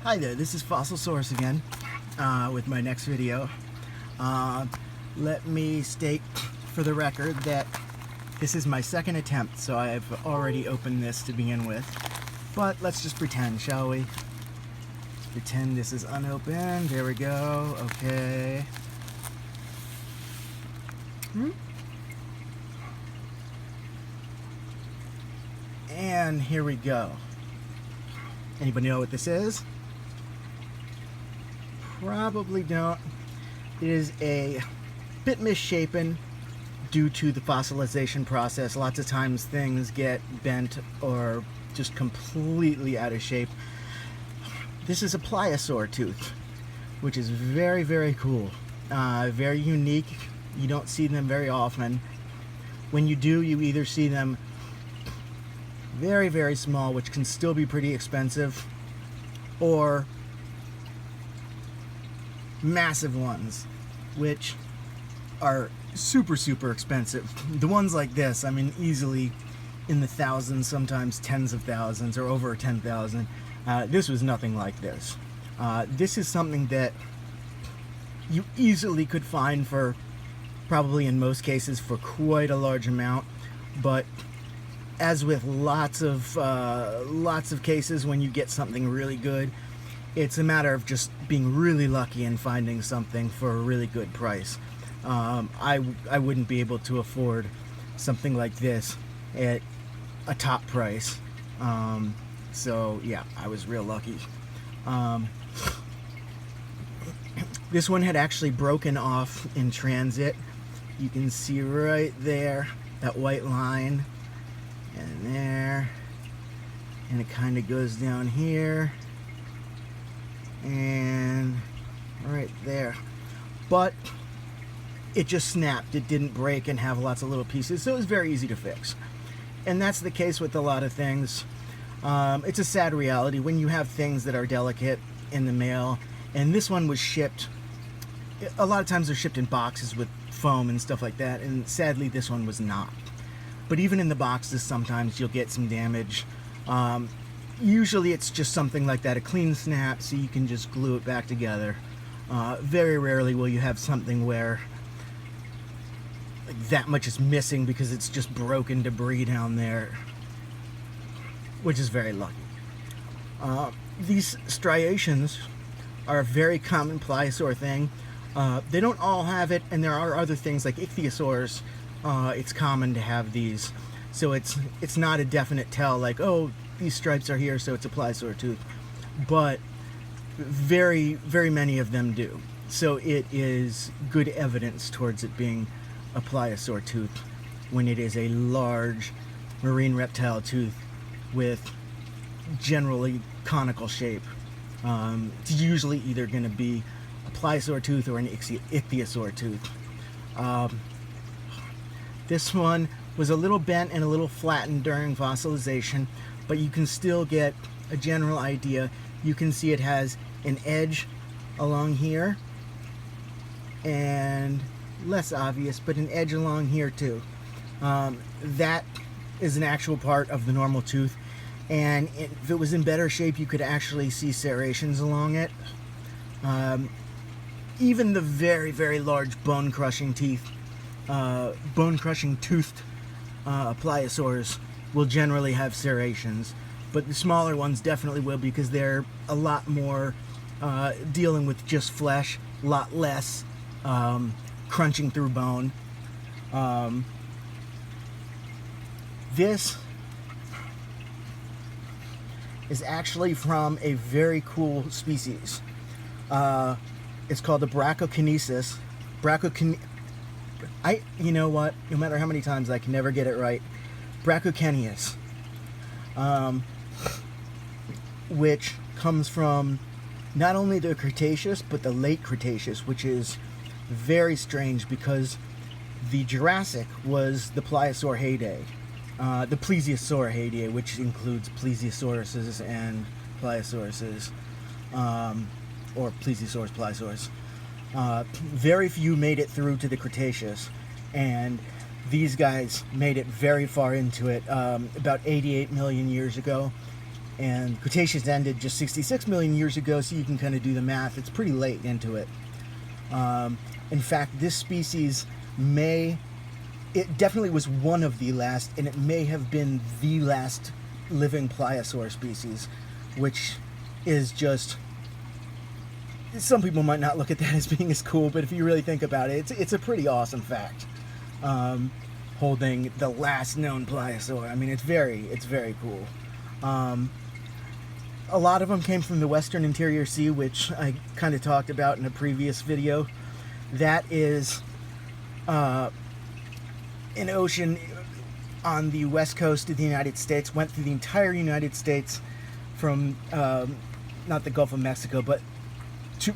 Hi there, this is Fossilsaurus again with my next video. Let me state for the record that this is my second attempt, so I've already opened this to begin with. But let's just pretend, shall we? Let's pretend this is unopened. There we go. Okay. And here we go. Anybody know what this is? Probably don't. It is a bit misshapen due to the fossilization process. Lots of times things get bent or just completely out of shape. This is a pliosaur tooth, which is very, very cool. Very unique. You don't see them very often. When you do, you either see them very, very small, which can still be pretty expensive, or massive ones, which are super, super expensive. The ones like this, I mean, easily in the thousands, sometimes tens of thousands, or over 10,000. This was nothing like this. This is something that you easily could find for, probably in most cases, for quite a large amount. But as with lots of cases, when you get something really good, it's a matter of just being really lucky and finding something for a really good price. I wouldn't be able to afford something like this at a top price. So yeah, I was real lucky. This one had actually broken off in transit. You can see right there, that white line, and there, and it kind of goes down here, and right there. But it just snapped. It didn't break and have lots of little pieces, so it was very easy to fix. And that's the case with a lot of things. It's a sad reality when you have things that are delicate in the mail, and this one was shipped. A lot of times they're shipped in boxes with foam and stuff like that, and sadly this one was not. But even in the boxes, sometimes you'll get some damage. Usually it's just something like that, a clean snap, so you can just glue it back together. Very rarely will you have something where like that much is missing because it's just broken debris down there, which is very lucky. These striations are a very common pliosaur thing. They don't all have it, and there are other things like ichthyosaurs. It's common to have these, so it's not a definite tell like, oh, these stripes are here, so it's a pliosaur tooth. But very, very many of them do. So it is good evidence towards it being a pliosaur tooth when it is a large marine reptile tooth with generally conical shape. It's usually either going to be a pliosaur tooth or an ichthyosaur tooth. This one was a little bent and a little flattened during fossilization, but you can still get a general idea. You can see it has an edge along here, and less obvious, but an edge along here too. That is an actual part of the normal tooth, and if it was in better shape, you could actually see serrations along it. Even the very, very large bone-crushing teeth, bone-crushing toothed pliosaurs will generally have serrations, but the smaller ones definitely will, because they're a lot more dealing with just flesh, a lot less crunching through bone. This is actually from a very cool species. It's called the Brachiokinesis. You know what? No matter how many times, I can never get it right. Brachiokinesis, which comes from not only the Cretaceous but the late Cretaceous, which is very strange because the Jurassic was the pliosaur heyday, the plesiosaur heyday, which includes plesiosauruses and pliosauruses, or plesiosaurs, pliosaurs. Very few made it through to the Cretaceous, and these guys made it very far into it, about 88 million years ago, And Cretaceous ended just 66 million years ago, so you can kind of do the math. It's pretty late into it. In fact, this species it definitely was one of the last, and it may have been the last living pliosaur species, which is just, some people might not look at that as being as cool, but if you really think about it, it's a pretty awesome fact. Holding the last known pliosaur. I mean, it's very cool. A lot of them came from the Western Interior Sea, which I kind of talked about in a previous video. That is an ocean on the west coast of the United States, went through the entire United States from, not the Gulf of Mexico, but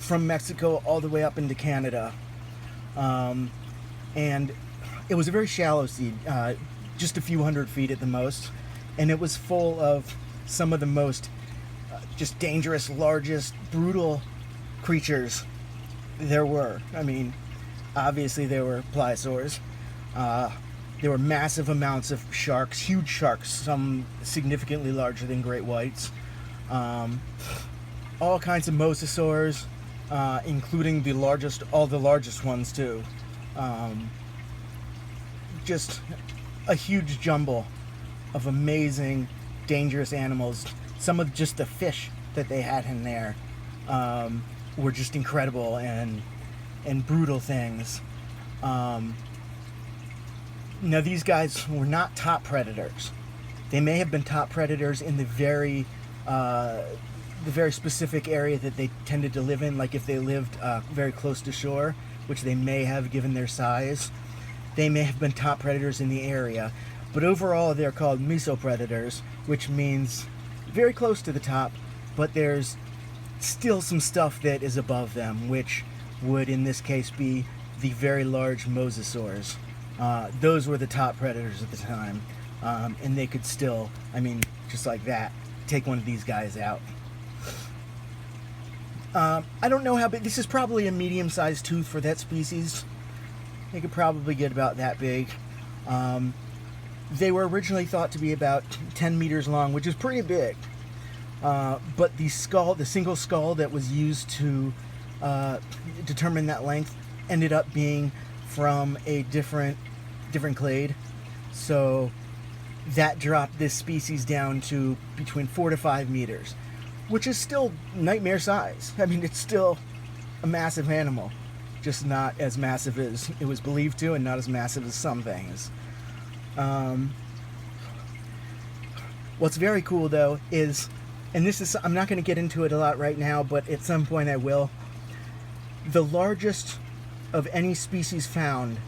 from Mexico all the way up into Canada. And it was a very shallow sea, just a few hundred feet at the most, and it was full of some of the most just dangerous, largest, brutal creatures there were. I mean, obviously there were pliosaurs. There were massive amounts of sharks, huge sharks, some significantly larger than great whites. All kinds of mosasaurs, including all the largest ones too. Just a huge jumble of amazing, dangerous animals. Some of just the fish that they had in there were just incredible and brutal things. Now, these guys were not top predators. They may have been top predators in the very specific area that they tended to live in, like if they lived very close to shore, which they may have given their size. They may have been top predators in the area, but overall they're called mesopredators, which means very close to the top, but there's still some stuff that is above them, which would in this case be the very large mosasaurs. Those were the top predators at the time, and they could still, I mean, just like that, take one of these guys out. I don't know how big, this is probably a medium-sized tooth for that species. They could probably get about that big. They were originally thought to be about 10 meters long, which is pretty big. But the single skull that was used to determine that length ended up being from a different clade. So that dropped this species down to between 4 to 5 meters, which is still nightmare size. I mean, it's still a massive animal, just not as massive as it was believed to, and not as massive as some things. What's very cool though is, and this is, I'm not going to get into it a lot right now, but at some point I will, the largest of any species found,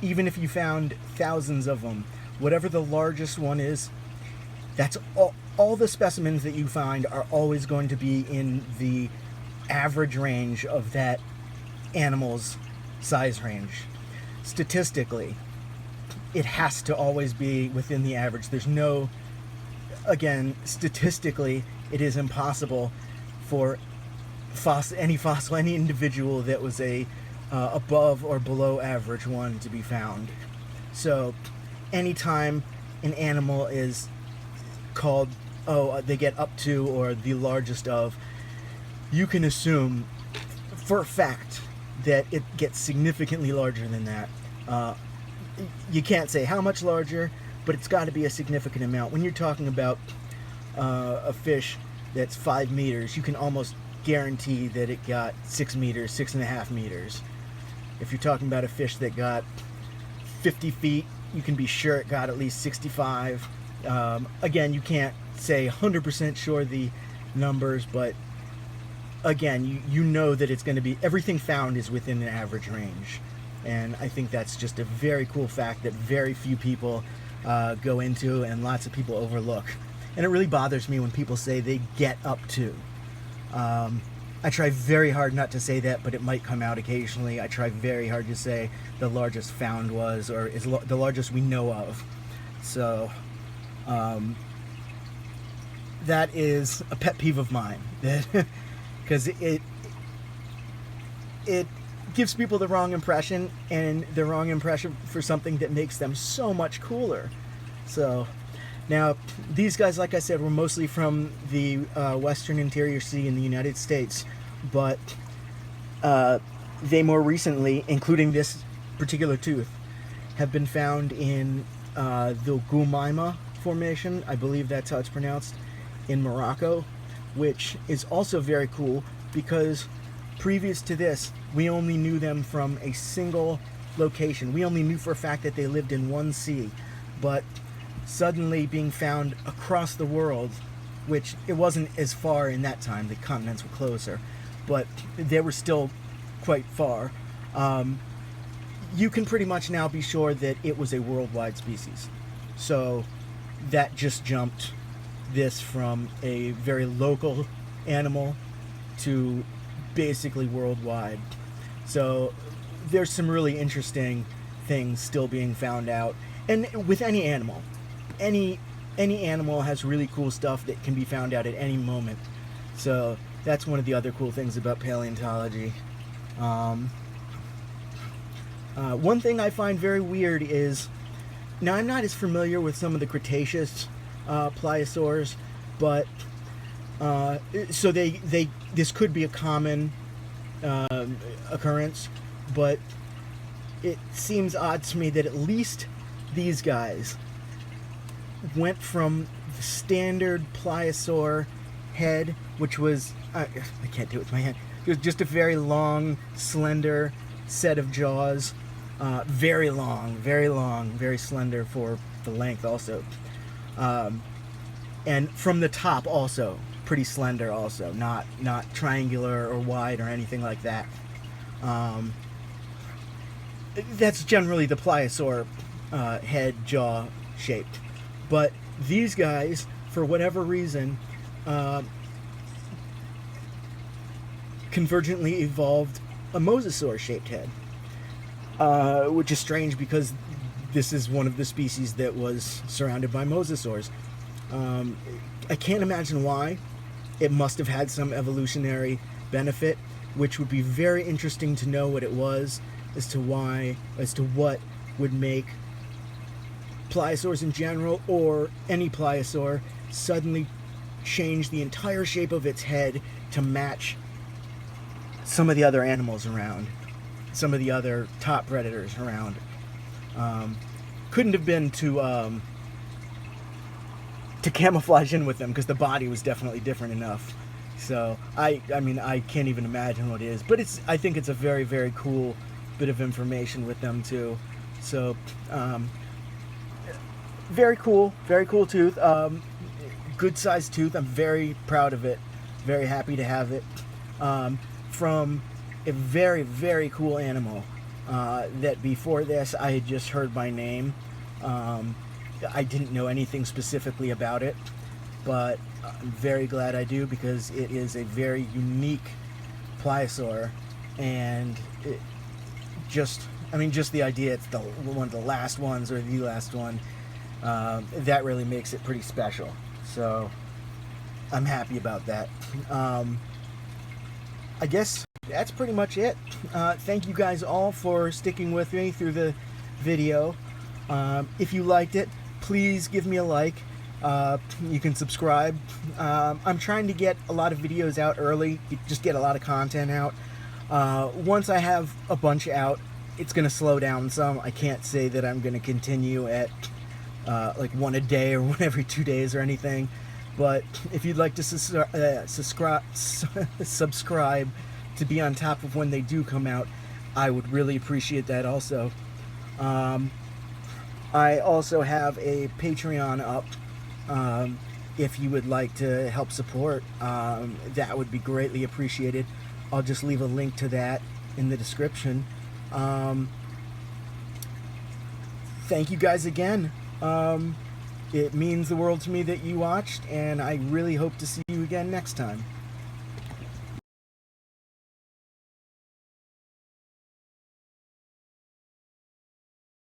even if you found thousands of them, whatever the largest one is, that's all the specimens that you find are always going to be in the average range of that animal's size range. Statistically, it has to always be within the average. There's no, again, statistically, it is impossible for any individual that was a above or below average one to be found. So anytime an animal is called, they get up to or the largest of, you can assume for a fact that it gets significantly larger than that. You can't say how much larger, but it's got to be a significant amount. When you're talking about a fish that's 5 meters, you can almost guarantee that it got 6 meters, 6.5 meters. If you're talking about a fish that got 50 feet, you can be sure it got at least 65. Again, you can't say 100% sure the numbers, but again, you know that it's going to be, everything found is within an average range. And I think that's just a very cool fact that very few people go into and lots of people overlook. And it really bothers me when people say they get up to. I try very hard not to say that, but it might come out occasionally. I try very hard to say the largest found was, or is the largest we know of. So that is a pet peeve of mine, because it gives people the wrong impression, and the wrong impression for something that makes them so much cooler. So Now, these guys, like I said, were mostly from the western interior sea in the United States, but they more recently, including this particular tooth, have been found in the Gumaima Formation, I believe that's how it's pronounced, in Morocco, which is also very cool because previous to this, we only knew them from a single location. We only knew for a fact that they lived in one sea, but suddenly being found across the world, which it wasn't as far in that time, the continents were closer, but they were still quite far. You can pretty much now be sure that it was a worldwide species. So that just jumped this from a very local animal to basically worldwide. So there's some really interesting things still being found out. And with any animal, any animal has really cool stuff that can be found out at any moment. So that's one of the other cool things about paleontology. One thing I find very weird is, now I'm not as familiar with some of the Cretaceous pliosaurs, but so this could be a common occurrence, but it seems odd to me that at least these guys went from the standard pliosaur head, which was I can't do it with my hand. It was just a very long, slender set of jaws, very long, very slender for the length also, and from the top also pretty slender also, not triangular or wide or anything like that. That's generally the pliosaur head jaw shaped, but these guys, for whatever reason, convergently evolved a mosasaur shaped head, which is strange because this is one of the species that was surrounded by mosasaurs. I can't imagine why. It must have had some evolutionary benefit, which would be very interesting to know what it was, as to what would make pliosaurs in general, or any pliosaur, suddenly change the entire shape of its head to match some of the other animals around, some of the other top predators around. Couldn't have been to camouflage in with them, because the body was definitely different enough. So I mean, I can't even imagine what it is, but I think it's a very, very cool bit of information with them too. So very cool tooth, good sized tooth. I'm very proud of it, very happy to have it, from a very, very cool animal that before this I had just heard by name. I didn't know anything specifically about it, but I'm very glad I do, because it is a very unique pliosaur, and it just the idea it's one of the last ones, or the last one, that really makes it pretty special. So I'm happy about that. I guess that's pretty much it. Thank you guys all for sticking with me through the video. If you liked it, please give me a like. You can subscribe. I'm trying to get a lot of videos out early, just get a lot of content out. Once I have a bunch out, it's going to slow down some. I can't say that I'm going to continue at like one a day or one every 2 days or anything. But if you'd like to subscribe to be on top of when they do come out, I would really appreciate that also. I also have a Patreon up. If you would like to help support, that would be greatly appreciated. I'll just leave a link to that in the description. Thank you guys again. It means the world to me that you watched, and I really hope to see you again next time.